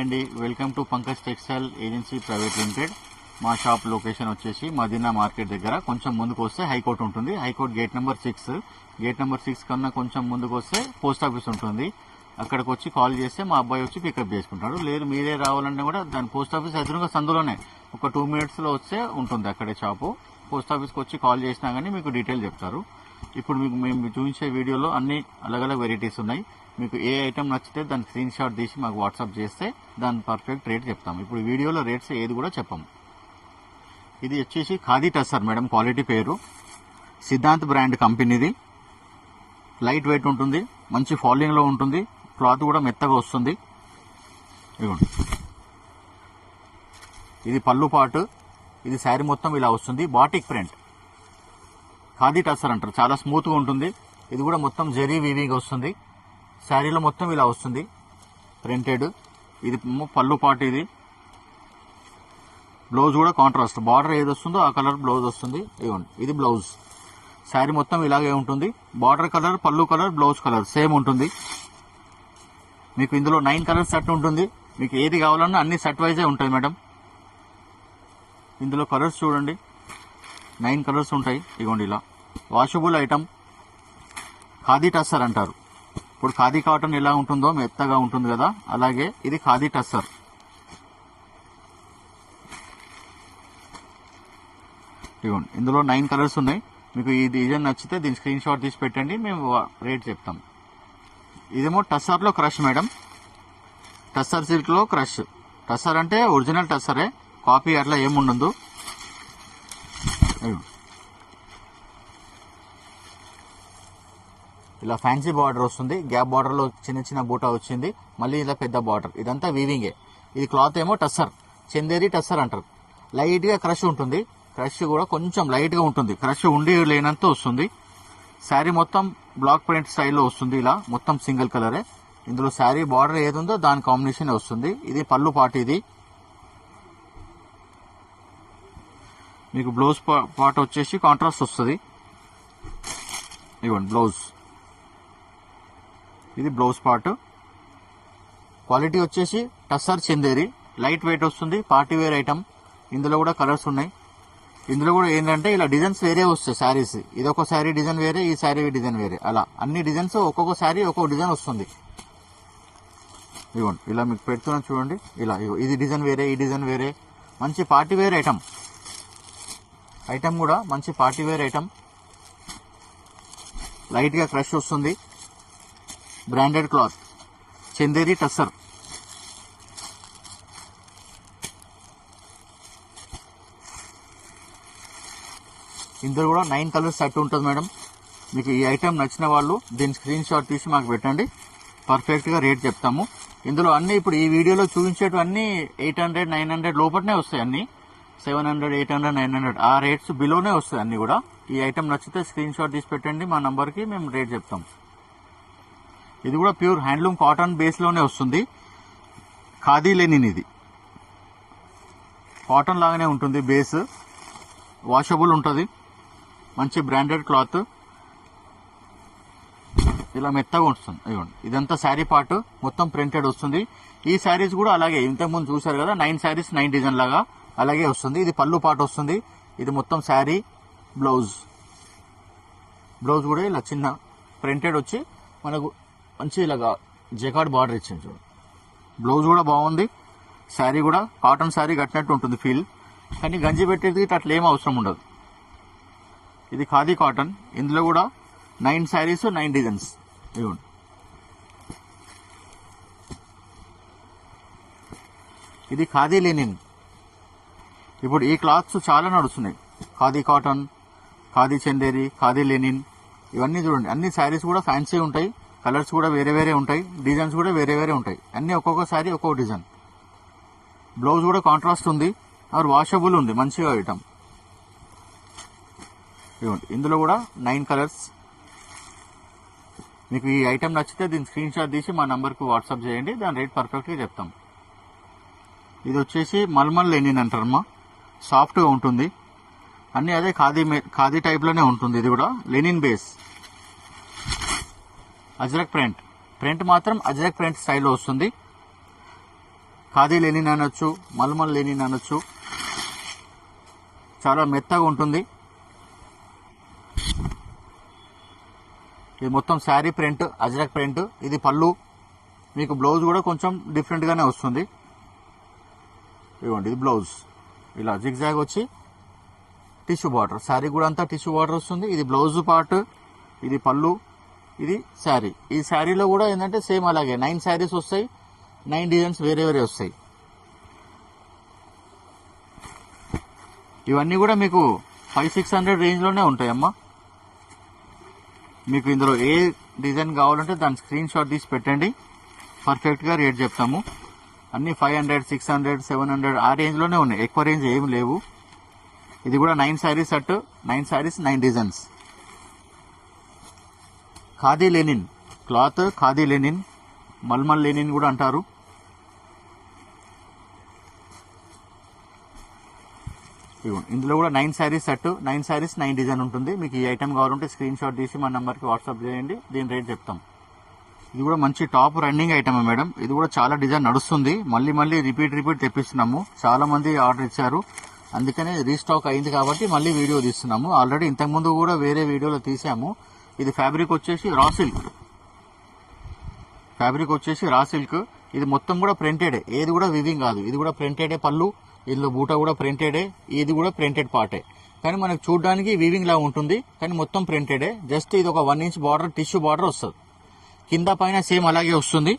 అండి welcome to Pankaj textile agency private limited. మా shop location వచ్చేసి మదీనా మార్కెట్ దగ్గర కొంచెం ముందుకు వస్తే హైకోర్టు ఉంటుంది. High court gate number 6. Gate number 6 కన్నా కొంచెం ముందుకు వస్తే పోస్ట్ ఆఫీస్ ఉంటుంది. అక్కడికి వచ్చి కాల్ చేస్తే మా అబ్బాయి వచ్చి పికప్ చేసుకుంటాడు. లేదు మీరే రావాలంటే కూడా దాని పోస్ట్ ఆఫీస్ ఎదురుగా సందులోనే ఒక 2 minutes లో వస్తే ఉంటుంది అక్కడే షాపు. పోస్ట్ ఆఫీస్కి వచ్చి కాల్ చేసినా కానీ మీకు డీటెయిల్ చెప్తారు. ఇప్పుడు మీకు మేము చూపించే వీడియోలో అన్ని అలగ్ వెరైటీస్ ఉన్నాయి. మీకు ఏ ఐటమ్ నచ్చితే దాని స్క్రీన్ షాట్ తీసి మాకు వాట్సాప్ చేస్తే దాని పర్ఫెక్ట్ రేట్ చెప్తాం. ఇప్పుడు వీడియోలో రేట్స్ ఏది కూడా చెప్పాము. ఇది వచ్చేసి ఖాదీ టస్సర్ మేడం, క్వాలిటీ పేరు సిద్ధాంత్ బ్రాండ్ కంపెనీది. లైట్ వెయిట్ ఉంటుంది, మంచి ఫాలింగ్ లో ఉంటుంది, క్లాత్ కూడా మెత్తగా వస్తుంది. ఇదిగోండి, ఇది పళ్ళు పాటు, ఇది శారీ మొత్తం ఇలా వస్తుంది. బాటిక్ ప్రింట్ ఖాదీ టస్సర్ అంటారు, చాలా స్మూత్ గా ఉంటుంది. ఇది కూడా మొత్తం జరీ వీవింగ్ వస్తుంది. శారీలో మొత్తం ఇలా వస్తుంది ప్రింటెడ్. ఇది పళ్ళు పాటు, ఇది బ్లౌజ్ కూడా కాంట్రాస్ట్, బార్డర్ ఏది వస్తుందో ఆ కలర్ బ్లౌజ్ వస్తుంది. ఇవ్వండి, ఇది బ్లౌజ్. శారీ మొత్తం ఇలాగే ఉంటుంది. బార్డర్ కలర్, పళ్ళు కలర్, బ్లౌజ్ కలర్ సేమ్ ఉంటుంది. మీకు ఇందులో 9 కలర్స్ సెట్ ఉంటుంది. మీకు ఏది కావాలన్నా అన్ని సెట్ వైజే ఉంటుంది మేడం. ఇందులో కలర్స్ చూడండి, 9 కలర్స్ ఉంటాయి. ఇవ్వండి, ఇలా వాషబుల్ ఐటమ్ ఖాదీ టస్సర్ అంటారు. ఇప్పుడు ఖాదీ కాటన్ ఎలా ఉంటుందో మెత్తగా ఉంటుంది కదా, అలాగే ఇది ఖాదీ టస్సర్. ఇవ్వండి, ఇందులో 9 కలర్స్ ఉన్నాయి. మీకు ఈ డిజైన్ నచ్చితే దీని స్క్రీన్ షాట్ తీసి పెట్టండి, మేము రేట్ చెప్తాం. ఇదేమో టస్సర్ లో క్రష్ మేడం, టస్సర్ సిల్క్ లో క్రష్. టస్సర్ అంటే ఒరిజినల్ టస్సరే, కాపీ అట్లా ఏముండదు. ఇలా ఫ్యాన్సీ బార్డర్ వస్తుంది, గ్యాప్ బార్డర్ లో చిన్న చిన్న బూటా వచ్చింది, మళ్ళీ ఇలా పెద్ద బార్డర్. ఇదంతా వీవింగే. ఇది క్లాత్ ఏమో టస్సర్, చందేరి టస్సర్ అంటారు. లైట్ గా క్రష్ ఉంటుంది, క్రష్ కూడా కొంచెం లైట్ గా ఉంటుంది, క్రష్ ఉండి లేనంత వస్తుంది. శారీ మొత్తం బ్లాక్ ప్రింట్ స్టైల్లో వస్తుంది, ఇలా మొత్తం సింగిల్ కలరే. ఇందులో శారీ బార్డర్ ఏది ఉందో దాని కాంబినేషన్ వస్తుంది. ఇది పళ్ళు పాటు, ఇది మీకు బ్లౌజ్ పార్ట్ వచ్చేసి కాంట్రాస్ట్ వస్తుంది. ఇవ్వండి బ్లౌజ్, ఇది బ్లౌజ్ పార్ట్. క్వాలిటీ వచ్చేసి టస్సర్ చందేరి, లైట్ వెయిట్ వస్తుంది, పార్టీ వేర్ ఐటమ్. ఇందులో కూడా కలర్స్ ఉన్నాయి. ఇందులో కూడా ఏంటంటే ఇలా డిజైన్స్ వేరే వస్తాయి శారీస్. ఇది ఒక శారీ డిజైన్ వేరే, ఈ శారీ డిజైన్ వేరే, అలా అన్ని డిజైన్స్ ఒక్కొక్క శారీ ఒక్కొక్క డిజైన్ వస్తుంది. ఇవ్వండి, ఇలా మీకు పెడుతున్నాను చూడండి, ఇలా ఇది డిజైన్ వేరే, ఈ డిజైన్ వేరే. మంచి పార్టీ వేర్ ఐటమ్. ఐటమ్ కూడా మంచి పార్టీ వేర్ ఐటమ్. లైట్ గా క్రష్ వస్తుంది, బ్రాండెడ్ క్లాత్, చందేరి టస్సర్. ఇందులో కూడా 9 కలర్స్ సెట్ ఉంటుంది మేడం. మీకు ఈ ఐటమ్ నచ్చిన వాళ్ళు దీని స్క్రీన్ షాట్ తీసి మాకు పెట్టండి, పర్ఫెక్ట్ గా రేట్ చెప్తాము. ఇందులో అన్ని ఇప్పుడు ఈ వీడియోలో చూపించేటివన్నీ 800, 900 లోపలనే వస్తాయి. అన్ని 700, 800, 900 ఆ రేట్స్ బిలోనే వస్తాయి అన్ని కూడా. ఈ ఐటమ్ నచ్చితే స్క్రీన్ షాట్ తీసి పెట్టండి, మా నంబర్ కి మేము రేట్ చెప్తాం. ఇది కూడా ప్యూర్ హ్యాండ్లూమ్ కాటన్ బేస్ లోనే వస్తుంది. ఖాదీ లెనిన్, ఇది కాటన్ లాగానే ఉంటుంది బేస్, వాషబుల్ ఉంటుంది, మంచి బ్రాండెడ్ క్లాత్, ఇలా మెత్తగా వస్తుంది. ఇవ్వండి, ఇదంతా శారీ పార్ట్ మొత్తం ప్రింటెడ్ వస్తుంది. ఈ శారీస్ కూడా అలాగే ఇంతకుముందు చూసారు కదా, 9 శారీస్ 9 డిజైన్ లాగా అలాగే వస్తుంది. ఇది పళ్ళు పార్ట్ వస్తుంది, ఇది మొత్తం శారీ. బ్లౌజ్ కూడా ఇలా చిన్న ప్రింటెడ్ వచ్చి మనకు మంచి ఇలాగా జకార్డ్ బార్డర్ ఇచ్చింది చూడండి. బ్లౌజ్ కూడా బాగుంది. శారీ కూడా కాటన్ శారీ కట్టినట్టు ఉంటుంది ఫీల్, కానీ గంజి పెట్టేది అట్లా ఏం అవసరం ఉండదు. ఇది ఖాదీ కాటన్. ఇందులో కూడా 9 శారీస్ 9 డిజైన్స్. ఇవ్వండి, ఇది ఖాదీ లెనిన్. ఇప్పుడు ఈ క్లాత్స్ చాలా నడుస్తున్నాయి, ఖాదీ కాటన్, ఖాదీ చందేరి, ఖాదీ లెనిన్. ఇవన్నీ చూడండి, అన్ని శారీస్ కూడా ఫ్యాన్సీ ఉంటాయి, కలర్స్ కూడా వేరే వేరే ఉంటాయి, డిజైన్స్ కూడా వేరే వేరే ఉంటాయి. అన్ని ఒక్కొక్క శారీ ఒక్కొక్క డిజైన్. బ్లౌజ్ కూడా కాంట్రాస్ట్ ఉంది, ఆర్ వాషబుల్ ఉంది, మంచిగా ఐటమ్. ఇవ్వండి, ఇందులో కూడా 9 కలర్స్. మీకు ఈ ఐటమ్ నచ్చితే దీని స్క్రీన్ షాట్ తీసి మా నంబర్కి వాట్సాప్ చేయండి, దాని రేట్ పర్ఫెక్ట్గా చెప్తాం. ఇది వచ్చేసి మల్మల్ లెనిన్ అంటారమ్మా, సాఫ్ట్గా ఉంటుంది. అన్ని అదే ఖాదీ టైప్లోనే ఉంటుంది. ఇది కూడా లెనిన్ బేస్, అజ్రక్ ప్రింట్ మాత్రం అజ్రక్ ప్రింట్ స్టైల్లో వస్తుంది. ఖాదీ లెనిన్ అనొచ్చు, మల్మల్ లెనిన్ అనొచ్చు. చాలా మెత్తగా ఉంటుంది. ఇది మొత్తం శారీ ప్రింట్, అజ్రక్ ప్రింట్. ఇది పళ్ళు. మీకు బ్లౌజ్ కూడా కొంచెం డిఫరెంట్గానే వస్తుంది. ఇవ్వండి, ఇది బ్లౌజ్. ఇలా జిగ్జాగ్ వచ్చి టిష్యూ బార్డర్. శారీ కూడా అంతా టిష్యూ బార్డర్ వస్తుంది. ఇది బ్లౌజ్ పార్ట్, ఇది పళ్ళు, ఇది శారీ. ఈ శారీలో కూడా ఏంటంటే సేమ్ అలాగే 9 శారీస్ వస్తాయి, 9 డిజైన్స్ వేరే వేరే వస్తాయి. ఇవన్నీ కూడా మీకు 500-600 రేంజ్లోనే ఉంటాయమ్మా. మీకు ఇందులో ఏ డిజైన్ కావాలంటే దాని స్క్రీన్ షాట్ తీసి పెట్టండి, పర్ఫెక్ట్గా రేట్ చెప్తాము. అన్ని 500, 600, 700 ఆ రేంజ్లోనే ఉన్నాయి, ఎక్కువ రేంజ్ ఏమి లేవు. ఇది కూడా 9 saris set, 9 saris 9 designs. Khadi linen cloth, khadi linen, malmal linen కూడా అంటారు. ఇందులో కూడా 9 శారీస్ సెట్, 9 శారీస్ 9 డిజైన్ ఉంటుంది. మీకు ఈ ఐటమ్ కావాలంటే స్క్రీన్ షాట్ తీసి మన నెంబర్కి వాట్సాప్ చేయండి, దీని రేట్ చెప్తాం. ఇది కూడా మంచి టాప్ రన్నింగ్ ఐటమ్ మేడం. ఇది కూడా చాలా డిజైన్ నడుస్తుంది. మళ్ళీ రిపీట్ తెప్పిస్తున్నాము. చాలా మంది ఆర్డర్ ఇచ్చారు, అందుకనే రీస్టాక్ అయింది కాబట్టి మళ్ళీ వీడియో తీస్తున్నాము. ఆల్రెడీ ఇంతకుముందు కూడా వేరే వీడియోలో తీసాము. ఇది ఫ్యాబ్రిక్ వచ్చేసి రా సిల్క్. ఇది మొత్తం కూడా ప్రింటెడే, ఏది కూడా వివింగ్ కాదు. ఇది కూడా ప్రింటెడే పళ్ళు, ఇందులో బూట కూడా ప్రింటెడే, ఇది కూడా ప్రింటెడ్ పార్టే. కానీ మనకు చూడడానికి వివింగ్ లా ఉంటుంది, కానీ మొత్తం ప్రింటెడే. జస్ట్ ఇది ఒక 1 ఇంచ్ బార్డర్, టిష్యూ బార్డర్ వస్తుంది. కింద పైన సేమ్ అలాగే వస్తుంది.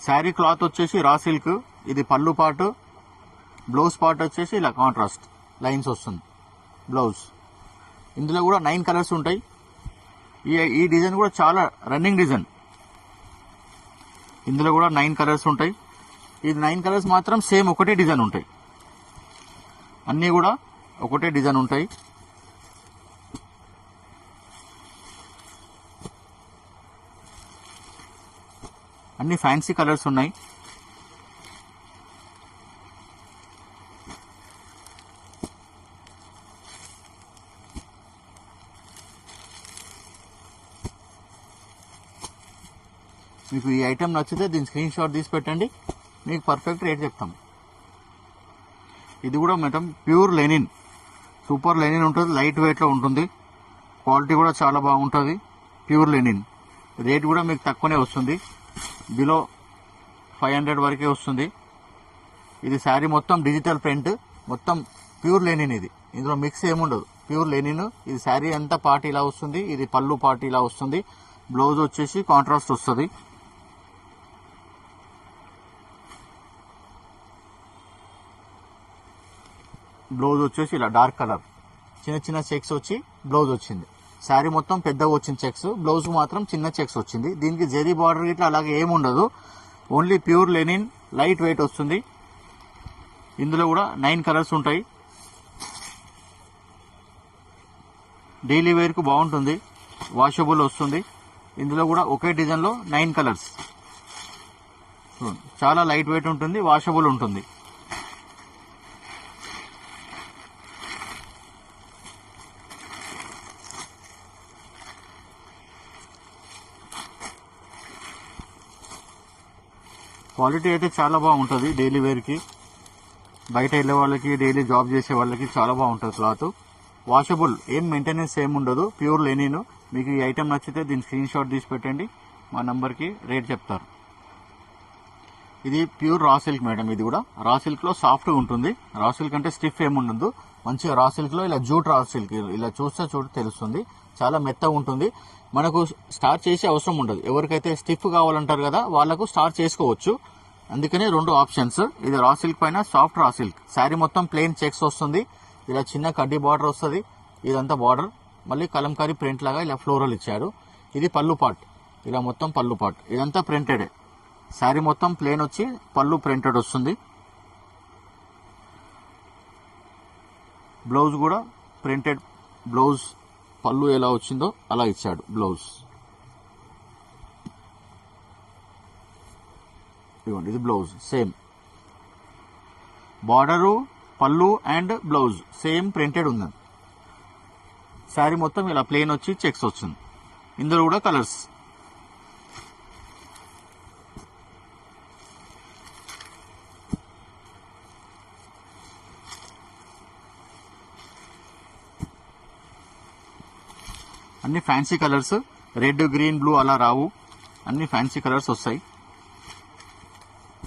శారీ క్లాత్ వచ్చేసి రా సిల్క్. ఇది పళ్ళు పార్ట్, బ్లౌజ్ పార్ట్ వచ్చేసి ఇలా కాంట్రాస్ట్ లైన్స్ వస్తుంది బ్లౌజ్. ఇందులో కూడా 9 కలర్స్ ఉంటాయి. ఈ డిజైన్ కూడా చాలా రన్నింగ్ డిజైన్. ఇందులో కూడా 9 కలర్స్ ఉంటాయి. ఇది 9 కలర్స్ మాత్రం సేమ్ ఒకటే డిజైన్ ఉంటాయి. అన్నీ కూడా ఒకటే డిజైన్ ఉంటాయి. అన్ని ఫ్యాన్సీ కలర్స్ ఉన్నాయి. మీకు ఈ ఐటమ్ నచ్చితే దీని స్క్రీన్ షాట్ తీసి పెట్టండి, మీకు పర్ఫెక్ట్ రేట్ చెప్తాం. ఇది కూడా madam pure linen, super linen ఉంటుంది, లైట్ వెయిట్లో ఉంటుంది. క్వాలిటీ కూడా చాలా బాగుంటుంది. Pure linen. రేట్ కూడా మీకు తక్కువనే వస్తుంది, బిలో 500 వరకే వస్తుంది. ఇది శారీ మొత్తం డిజిటల్ ప్రింట్, మొత్తం ప్యూర్ లెనిన్. ఇది ఇందులో మిక్స్ ఏముండదు, ప్యూర్ లెనిన్. ఇది శారీ అంతా పార్ట్ ఇలా వస్తుంది, ఇది పళ్ళు పార్ట్ ఇలా వస్తుంది. బ్లౌజ్ వచ్చేసి కాంట్రాస్ట్ వస్తుంది. బ్లౌజ్ వచ్చేసి ఇలా డార్క్ కలర్, చిన్న చెక్స్ వచ్చి బ్లౌజ్ వచ్చింది. శారీ మొత్తం పెద్దగా వచ్చింది చెక్స్, బ్లౌజ్ మాత్రం చిన్న చెక్స్ వచ్చింది. దీనికి జరీ బార్డర్ ఇట్లా అలాగే ఏముండదు, only pure linen, light weight వస్తుంది. ఇందులో కూడా 9 కలర్స్ ఉంటాయి. డైలీ వేర్కు బాగుంటుంది, వాషబుల్ వస్తుంది. ఇందులో కూడా ఒకే డిజైన్లో 9 కలర్స్. చాలా లైట్ వెయిట్ ఉంటుంది, వాషబుల్ ఉంటుంది. క్వాలిటీ అయితే చాలా బాగుంటుంది. డైలీ వేర్కి, బయట వెళ్ళే వాళ్ళకి, డైలీ జాబ్ చేసే వాళ్ళకి చాలా బాగుంటుంది క్లాత్. వాషబుల్, ఏం మెయింటెనెన్స్ ఏం ఉండదు, ప్యూర్ లెనిన్. మీకు ఈ ఐటమ్ నచ్చితే దీని స్క్రీన్ షాట్ తీసి పెట్టండి, మా నంబర్కి రేట్ చెప్తారు. ఇది ప్యూర్ రా సిల్క్ మేడం. ఇది కూడా రా సిల్క్లో సాఫ్ట్గా ఉంటుంది. రా సిల్క్ అంటే స్టిఫ్ ఏముండదు, మంచిగా రా సిల్క్లో ఇలా జూట్ రా సిల్క్, ఇలా చూస్తే తెలుస్తుంది, చాలా మెత్తగా ఉంటుంది. మనకు స్టార్చ్ చేసే అవసరం ఉండదు. ఎవరికైతే స్టిఫ్ కావాలంటారు కదా వాళ్ళకు స్టార్చ్ చేసుకోవచ్చు. అందుకనే 2 ఆప్షన్స్. ఇది రా సిల్క్ పైన సాఫ్ట్ రా సిల్క్. శారీ మొత్తం ప్లెయిన్ చెక్స్ వస్తుంది, ఇలా చిన్న కడ్డీ బార్డర్ వస్తుంది. ఇదంతా బార్డర్, మళ్ళీ కలంకారీ ప్రింట్ లాగా ఇలా ఫ్లోరల్ ఇచ్చాడు. ఇది పళ్ళు పార్ట్, ఇలా మొత్తం పళ్ళు పార్ట్. ఇదంతా ప్రింటెడే. శారీ మొత్తం ప్లెయిన్ వచ్చి పళ్ళు ప్రింటెడ్ వస్తుంది. బ్లౌజ్ కూడా ప్రింటెడ్ బ్లౌజ్, పళ్ళు ఎలా వచ్చిందో అలా ఇచ్చాడు బ్లౌజ్. ఇదిగోండి, ఇది బ్లౌజ్ సేమ్. బార్డరు, పళ్ళు అండ్ బ్లౌజ్ సేమ్ ప్రింటెడ్ ఉంది. శారీ మొత్తం ఇలా ప్లెయిన్ వచ్చి చెక్స్ వచ్చింది. ఇందులో కూడా కలర్స్. అన్ని fancy colours, red green blue అలా రావు, అన్ని ఫ్యాన్సీ కలర్స్ వస్తాయి.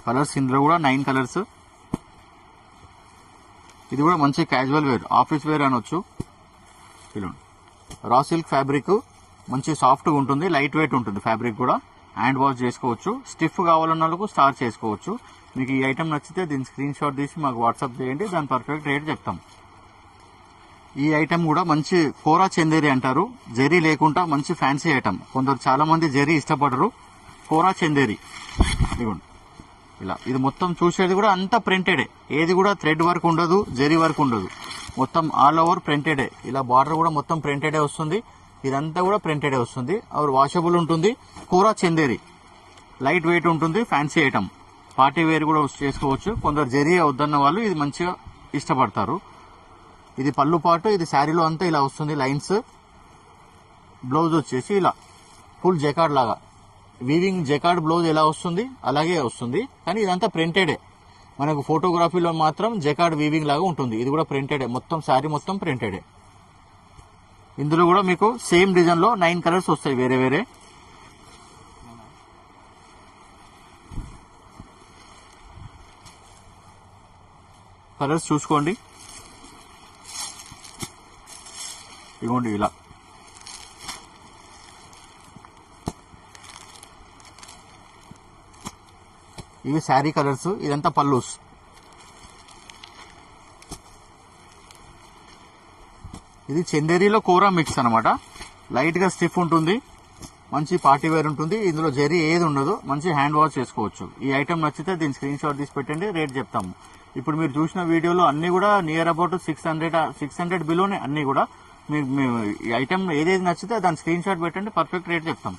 కలర్స్ ఇందులో కూడా 9 కలర్స్. ఇది కూడా మంచి క్యాజువల్ వేర్, ఆఫీస్ వేర్ అనొచ్చు. రా సిల్క్ ఫ్యాబ్రిక్, మంచి సాఫ్ట్గా ఉంటుంది, లైట్ వెయిట్ ఉంటుంది. ఫ్యాబ్రిక్ కూడా హ్యాండ్ వాష్ చేసుకోవచ్చు. స్టిఫ్ కావాలన్న వాళ్ళకు స్టార్ చేసుకోవచ్చు. మీకు ఈ ఐటమ్ నచ్చితే దీని స్క్రీన్ షాట్ తీసి మాకు వాట్సాప్ చేయండి, దాని పర్ఫెక్ట్ రేట్ చెప్తాం. ఈ ఐటమ్ కూడా మంచి కోరా చందేరి అంటారు, జెరీ లేకుండా మంచి ఫ్యాన్సీ ఐటమ్. కొందరు చాలా మంది జెరీ ఇష్టపడరు. కోరా చందేరి ఇదిగోండి ఇలా. ఇది మొత్తం చూసేది కూడా అంతా ప్రింటెడే, ఏది కూడా థ్రెడ్ వర్క్ ఉండదు, జెరీ వర్క్ ఉండదు, మొత్తం ఆల్ ఓవర్ ప్రింటెడే. ఇలా బార్డర్ కూడా మొత్తం ప్రింటెడే వస్తుంది, ఇదంతా కూడా ప్రింటెడే వస్తుంది. ఆర్ వాషబుల్ ఉంటుంది. కోరా చందేరి లైట్ వెయిట్ ఉంటుంది, ఫ్యాన్సీ ఐటమ్. పార్టీ వేర్ కూడా చేసుకోవచ్చు. కొందరు జెరీ వద్దన్న వాళ్ళు ఇది మంచిగా ఇష్టపడతారు. ఇది పళ్ళు పాటు, ఇది శారీలో అంతా ఇలా వస్తుంది లైన్స్. బ్లౌజ్ వచ్చేసి ఇలా ఫుల్ జెకార్డ్ లాగా, వీవింగ్ జెకార్డ్ బ్లౌజ్ ఎలా వస్తుంది అలాగే వస్తుంది, కానీ ఇదంతా ప్రింటెడే. మనకు ఫోటోగ్రఫీలో మాత్రం జెకార్డ్ వీవింగ్ లాగా ఉంటుంది. ఇది కూడా ప్రింటెడే, మొత్తం శారీ మొత్తం ప్రింటెడే. ఇందులో కూడా మీకు సేమ్ డిజైన్ లో 9 కలర్స్ వస్తాయి వేరే వేరే. కలర్స్ చూసుకోండి. ఇవ్వండి ఇలా. ఇవి శారీ కలర్స్, ఇదంతా పల్లూస్. ఇది చందేరీలో కోరా మిక్స్ అనమాట. లైట్ గా స్టిఫ్ ఉంటుంది, మంచి పార్టీ వేర్ ఉంటుంది. ఇందులో జరీ ఏది ఉండదు, మంచి హ్యాండ్ వాష్ చేసుకోవచ్చు. ఈ ఐటమ్ నచ్చితే దీని స్క్రీన్ షాట్ తీసి పెట్టండి, రేట్ చెప్తాము. ఇప్పుడు మీరు చూసిన వీడియోలో అన్ని కూడా నియర్ అబౌట్ 600 బిలోనే అన్ని కూడా. ఈ ఐటమ్ ఏదేది నచ్చితే దాని స్క్రీన్ షాట్ పెట్టండి, పర్ఫెక్ట్ రేట్ చెప్తాం.